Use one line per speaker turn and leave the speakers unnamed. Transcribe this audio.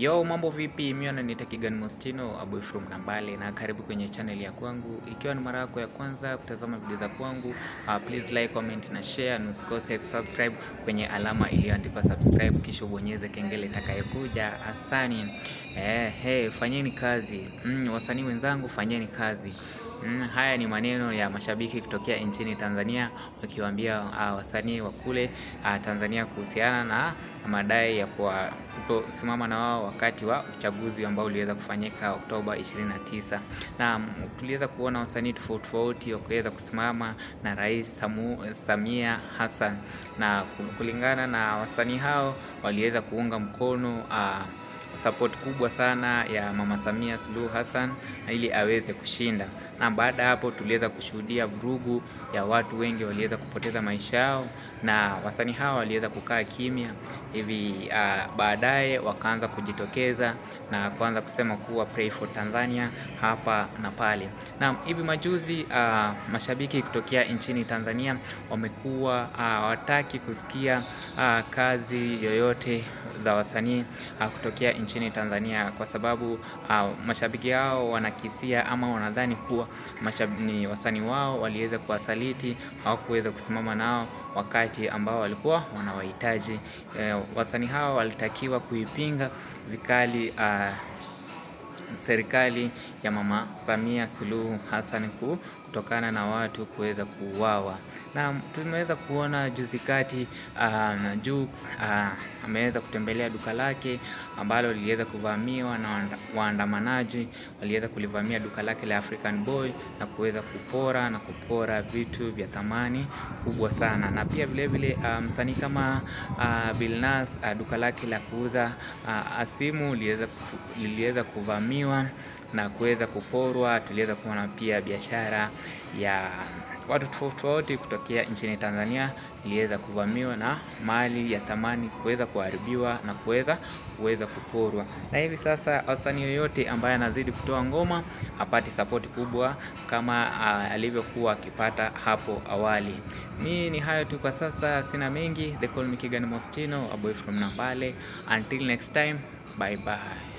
Yo, mambo vipi? Mimi ananiita Kigan Mostino, a boy from Nambale, na karibu kwenye channel ya kwangu. Ikiwa ni mara yako ya kwanza kutazama video za kwangu, please like, comment na share, na usikose kusubscribe kwenye alama iliyoandikwa subscribe, kisha ubonyeze kengele itakayokuja. Asani. Fanyeni kazi. Wasanii wenzangu, fanyeni kazi. Haya ni maneno ya mashabiki kutokea nchini Tanzania wakiwaambia wasanii wa kule Tanzania kuhusiana na madai ya kutosimama na wao wakati wa uchaguzi ambao uliweza kufanyika Oktoba 29. Na tuliweza kuona wasanii tofauti wakiweza kusimama na Rais Samia Hassan, na kulingana na wasanii hao waliweza kuunga mkono support kubwa sana ya Mama Samia Suluhu Hassan ili aweze kushinda. Na baada hapo tuliweza kushuhudia vurugu ya watu wengi waliweza kupoteza maisha yao, na wasanii hao waliweza kukaa kimya hivi. Baadaye wakaanza kujitokeza na kuanza kusema kuwa pray for Tanzania hapa na pale. Na hivi majuzi mashabiki kutokea nchini Tanzania wamekuwa hawataki kusikia kazi yoyote za wasanii kutokea nchini Tanzania, kwa sababu mashabiki hao wanakisia ama wanadhani kuwa ni wasanii wao waliweza kuwasaliti, hawakuweza kusimama nao wakati ambao walikuwa wanawahitaji. Wasanii hao walitakiwa kuipinga vikali serikali ya Mama Samia Suluhu Hassan kutokana na watu kuweza kuuawa. Na tumeweza kuona juzi kati Jux ameweza kutembelea duka lake ambalo liliweza kuvamiwa na waandamanaji. Waliweza kulivamia duka lake la African Boy na kuweza kupora vitu vya thamani kubwa sana. Na pia vile vile msanii kama Billnass duka lake la kuuza simu liliweza kuvamiwa na kuweza kuporwa. Tuliweza kuona pia biashara ya watu tofauti kutokea nchini Tanzania iliweza kuvamiwa na mali ya thamani kuweza kuharibiwa na kuweza kuporwa. Na hivi sasa wasanii yoyote ambaye anazidi kutoa ngoma hapati support kubwa kama alivyokuwa akipata hapo awali. Ni hayo tu kwa sasa, sina mengi. They call me Kigan Mostino, a boy from Nambale. Until next time, bye bye.